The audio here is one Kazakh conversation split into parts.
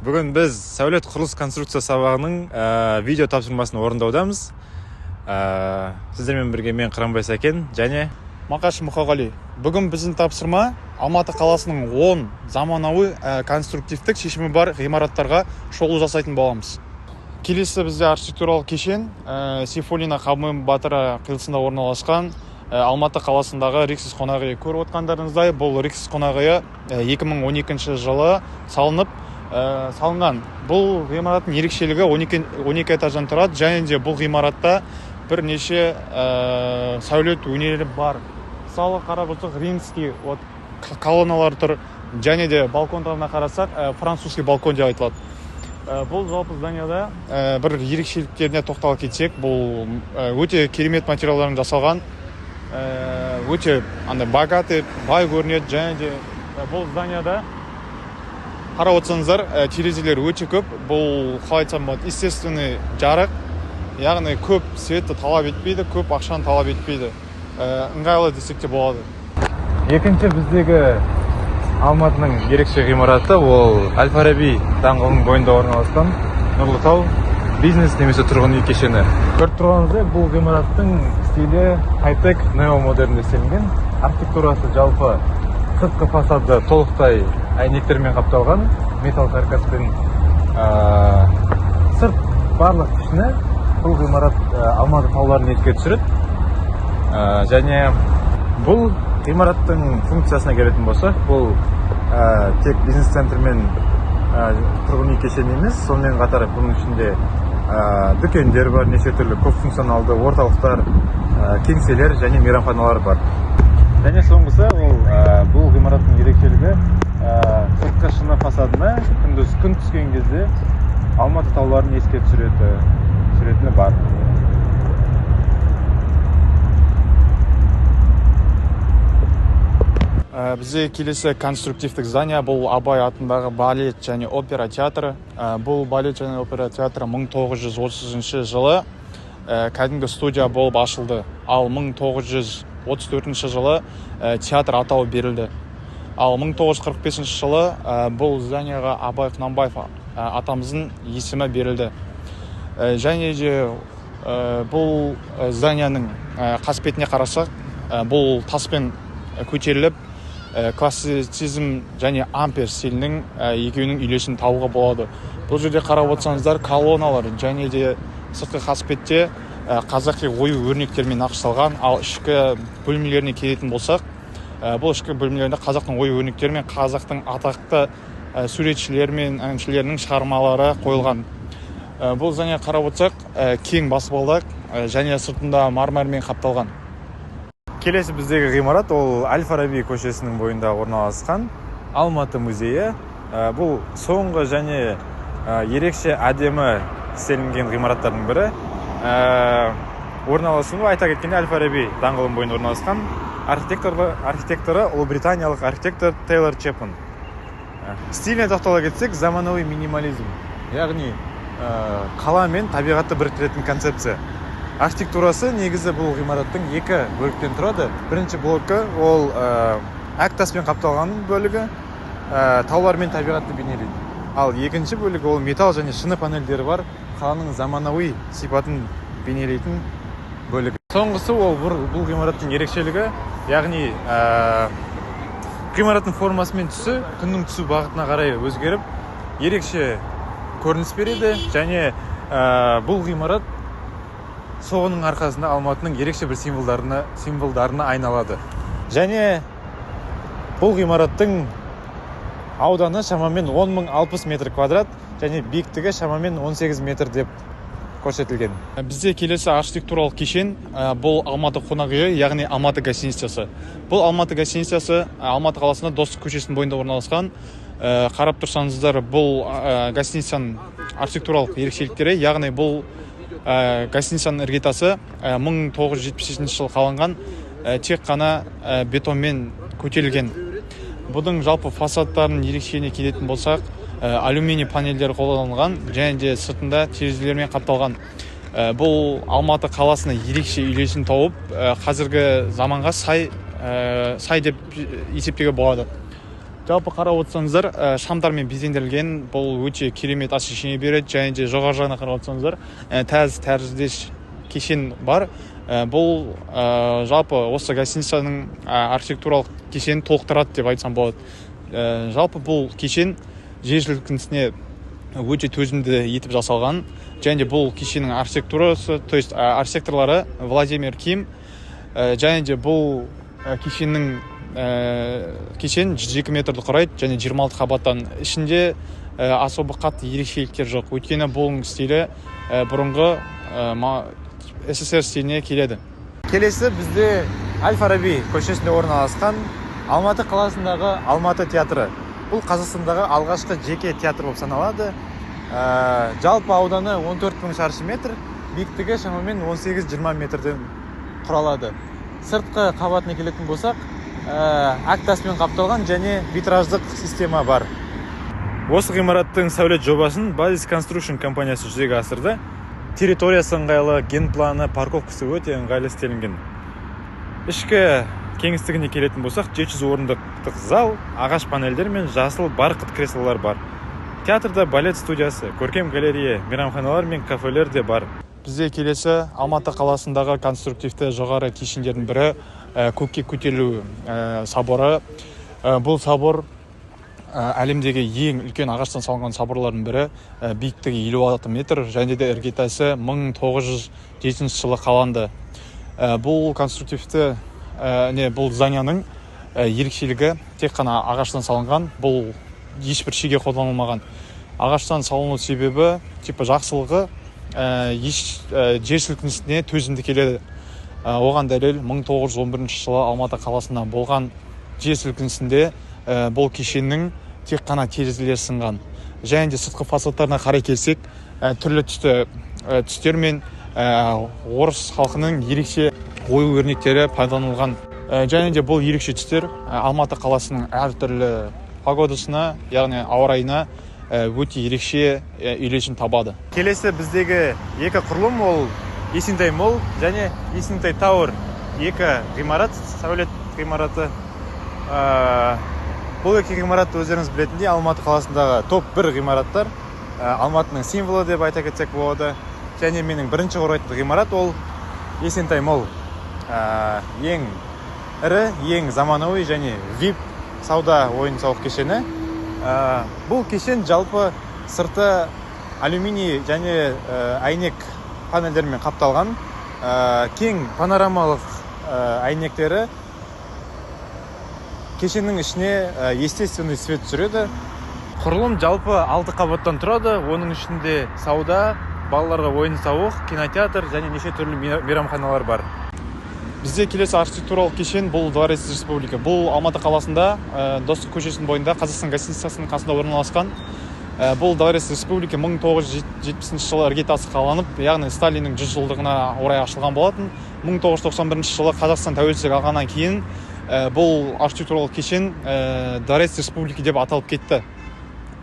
Бүгін біз сәулет құрылыс конструкция сабағының видео тапсырмасын орындаудамыз. Сіздермен бірге мен Қыранбай Сәкен және Мақаш Мұқағали. Бүгін біздің тапсырма Алматы қаласының 10 заманауи конструктивтік шешімі бар ғимараттарға шолу жасайтын боламыз. Келесі бізде архитектуралық кешен Сейфуллина Қабыл батыры қиылысында орналасқан Алматы қаласындағы Риксис қонақүйі. Көріп отқандарыңыздай, бұл Риксис қонақүйі 2012 жылы салынған. Бұл ғимараттың ерекшелігі 12 этаждан тұрады, және де бұл ғимаратта бірнеше сәулет өнері бар. Мысалы қарап отырсақ, римский колонналар тұр, және де балкондарына қарасақ, французский балкон деп айтылады. Бұл жалпы зданияда бір ерекшеліктеріне тоқталып кетсек, бұл өте керемет материалдардан жасалған, өте богатый, бай көрінеді, және де бұл зданияда қарап отырсаңыздар, терезелер өте көп. Бұл қалай айтсам болады, естественный жарық, яғни көп светті талап етпейді, көп ақшаны талап етпейді. Ыңғайлы десек те болады. Екінші біздегі Алматының ерекше ғимараты ол Әл-Фараби даңғылының бойында орналасқан Нұрлытау бизнес немесе тұрғын үй кешені. Көріп тұрғаныңыздай, бұл ғимараттың стилі хай-тек неомодернде істелінген. Архитектурасы жалпы сыртқы фасады толықтай әйнектермен қапталған, металл каркаспен. Сырт барлық пішіні бұл ғимарат Алматы тауларын еске түсіреді. Және бұл ғимараттың функциясына келетін болсақ, бұл тек бизнес-центр мен тұрғын үй кешені емес, сонымен қатар бұның ішінде дүкендер бар, неше түрлі көп функционалды орталықтар, кеңселер және мейрамханалар бар. Және соңғысы, бұл ғимараттың ерекшелігі сыртқы шыны фасадына күндіз күн түскен кезде Алматы тауларын еске түсіретіні бар. Бізде келесі конструктивтік здания, бұл Абай атындағы балет және опера театры. Бұл балет және опера театры 1930 жылы кәдімгі студия болып ашылды. Ал 1934 жылы театр атауы берілді. Ал 1945 жылы бұл зданияға Абай Құнанбаев атамыздың есімі берілді. Және де бұл зданияның қасбетіне қарасақ, бұл таспен көтеріліп, классицизм және ампер стилінің екеуінің үйлесімін табуға болады. Бұл жерде қарап отырсаңыздар, колонналар және де сыртқы қасбетте қазақи ою өрнектермен нақышталған. Ал ішкі бөлмелеріне келетін болсақ, бұл ішкі бөлмелерінде қазақтың ою өрнектері мен қазақтың атақты суретшілері мен әншілерінің шығармалары қойылған. Бұл здания қарап отырсақ, кең баспалдақ және сыртында мармармен қапталған. Келесі біздегі ғимарат ол Әл-Фараби көшесінің бойында орналасқан Алматы музейі. Бұл соңғы және ерекше әдемі істелінген ғимараттардың бірі. Орналасуы айта кеткенде Әл-Фараби даңғылының бойында орналасқан. Архитекторы ұлыбританиялық архитектор Тейлор Чепман. Стиліне тоқтала кетсек, заманауи минимализм, яғни қала мен табиғатты біріктіретін концепция. Архитектурасы негізі бұл ғимараттың екі бөліктен тұрады. Бірінші блокі ол әк таспен қапталған бөлігі, таулар мен табиғатты бейнелейді. Ал екінші бөлігі ол металл және шыны панельдері бар, қаланың заманауи сипатын бейнелейтін бөлігі. Соңғысы ол бұл ғимараттың ерекшелігі, яғни ғимараттың формасы мен түсі күннің түсу бағытына қарай өзгеріп, ерекше көрініс береді. Және бұл ғимарат соғының арқасында Алматының ерекше бір символдарына айналады. Және бұл ғимараттың ауданы шамамен 10.060 метр квадрат және биіктігі шамамен 18 метр деп көрсетілген. Бізде келесі архитектуралық кешен бұл Алматы қонақүйі, яғни Алматы гостиницасы. Бұл Алматы гостиницасы Алматы қаласында Достық көшесінің бойында орналасқан. Қарап тұрсаңыздар, бұл гостиницаның архитектуралық ерекшеліктері, яғни бұл гостиницаның іргетасы 1977 жылы қаланған, тек қана бетонмен көтерілген. Бұның жалпы фасадтарын ерекшелігіне келетін болсақ, алюминий панельдер қолданылған және де сыртында терезелермен қапталған. Бұл Алматы қаласына ерекше үйлесім тауып, қазіргі заманға сай деп есептеуге болады. жалпы қарап отырсаңыздар, шамдармен безендірілген, бұл өте керемет освещение береді. Және де жоғары жағына қарап отырсаңыздар, тәріздес кешен бар. Бұл жалпы осы гостиницаның архитектуралық кешенін толықтырады деп айтсам болады. Жалпы бұл кешен жер сілкінісіне өте төзімді етіп жасалған. Және бұл кешеннің архитектурасы, то есть архитекторлары Владимир Ким. Және де бұл кешен 102 метрді құрайды, және 26 қабаттан. Ішінде особы қатты ерекшеліктер жоқ. Өйткені бұл стилі бұрынғы СССР стиліне келеді. Келесі бізде Әл-Фараби көшесінде орналасқан Алматы қаласындағы Алматы театры. Бұл Қазақстандағы алғашқы жеке театр болып саналады. Жалпы ауданы 14 000 шаршы метр, биіктігі шамамен 18-20 метрден құралады. Сыртқы қабатына келетін болсақ, ақ таспен қапталған және витраждық система бар. Осы ғимараттың сәулет жобасын Базис Construction компаниясы жүзеге асырды. Территориясы ыңғайлы, генпланы, парковкасы өте ыңғайлы істелінген. Ішкі кеңістігіне келетін болсақ, 700 орындықтық зал, ағаш панельдер мен жасыл барқыт креслолар бар. Театрда балет студиясы, көркем галерея, мейрамханалар мен кафелер де бар. Бізде келесі Алматы қаласындағы конструктивті жоғары кешендердің бірі көкке көтерілу соборы. Бұл собор әлемдегі ең үлкен ағаштан салынған соборлардың бірі, биіктігі 56 метр, және де іргетасы 1907 жылы қаланды. Бұл конструктивті бұл зданияның ерекшелігі тек қана ағаштан салынған, бұл ешбір шеге қолданылмаған. Ағаштан салыну себебі жақсылығы жер сілкінісіне төзімді келеді. Оған дәлел 1911 жылы Алматы қаласында болған жер сілкінісінде бұл кешеннің тек қана терезелері сынған. Және де сыртқы фасадтарына қарай келсек, түрлі түстер мен орыс халқының ерекше ою өрнектері пайдаланылған. Және де бұл ерекше түстер Алматы қаласының әртүрлі погодасына, яғни ауа райына өте ерекше үйлесім табады. Келесі біздегі екі құрылым, ол Есентай Молл және Есентай Тауэр, екі ғимарат, сәулет ғимараты. Бұл екі ғимарат өздеріңіз білетіндей Алматы қаласындағы топ 1 ғимараттар, Алматының символы деп айта кетсек болады. Және менің бірінші орайтын ғимарат ол Есентай Молл. Ең ірі, ең заманауи және VIP сауда ойын-сауық кешені. Бұл кешен жалпы сырты алюминий және әйнек панельдермен қапталған. Кең панорамалық әйнектері кешеннің ішіне естественный свет түсіреді. Құрылым жалпы 6 қабаттан тұрады. Оның ішінде сауда, балаларға ойын-сауық, кинотеатр және неше түрлі мейрамханалар бар. Бізде келесі архитектуралық кешен бұл Дворец Республика. Бұл Алматы қаласында, Достық көшесінің бойында, Қазақстан гостиницасының қасында орналасқан. Бұл Дворец Республика 1970 жылы іргетасы қаланып, яғни Сталиннің 100 жылдығына орай ашылған болатын. 1991 жылы Қазақстан тәуелсіздік алғаннан кейін бұл архитектуралық кешен Дворец Республика деп аталып кетті.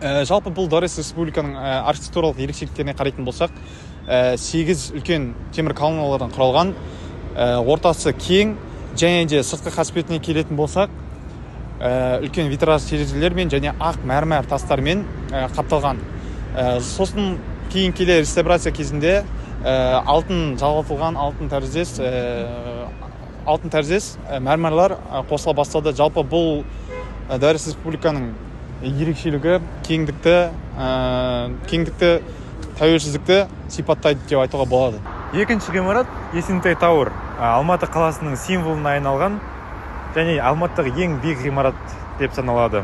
Жалпы бұл Дворец Республиканың архитектуралық ерекшеліктеріне қарайтын болсақ, 8 үлкен темір колонналардан құралған, ортасы кең, және де сыртқы қасбетіне келетін болсақ, үлкен витраж терезелермен және ақ мәрмәр тастармен қапталған. Сосын кейін келе реставрация кезінде алтын жалғатылған алтын тәріздес мәрмәрлар қосыла бастады. Жалпы бұл Дворец Республиканың ерекшелігі кеңдікті, тәуелсіздікті сипаттайды деп айтуға болады. Екінші ғимарат Есентай Тауэр, Алматы қаласының символына айналған және Алматыдағы ең биік ғимарат деп саналады.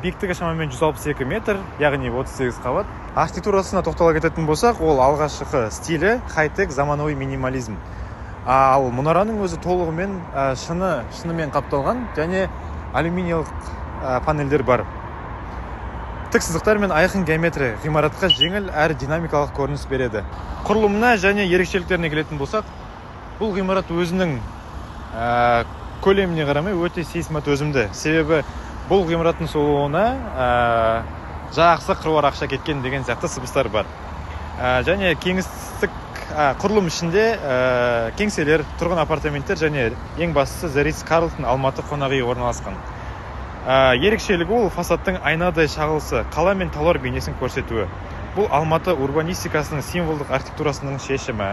Биіктігі шамамен 162 метр, яғни 38 қабат. Архитектурасына тоқтала кететін болсақ, ол алғашқы стилі хай-тек заманауи минимализм. Ал мұнараның өзі толығымен шынымен қапталған және алюминиялық панельдер бар. Тік сызықтар мен айқын геометрия ғимаратқа жеңіл әрі динамикалық көрініс береді. Құрылымына және ерекшеліктеріне келетін болсақ, бұл ғимарат өзінің көлеміне қарамай өте сейсмотөзімді. Себебі бұл ғимараттың солуына жақсы қыруар ақша кеткен деген сияқты сыбыстар бар. Және кеңістік құрылым ішінде кеңселер, тұрғын апартаменттер және ең бастысы The Ritz-Carlton Алматы қонақ үйі орналасқан. ерекшелігі ол фасадтың айнадай шағылысы, қала мен таулар бейнесін көрсетуі. Бұл Алматы урбанистикасының символдық архитектурасының шешімі.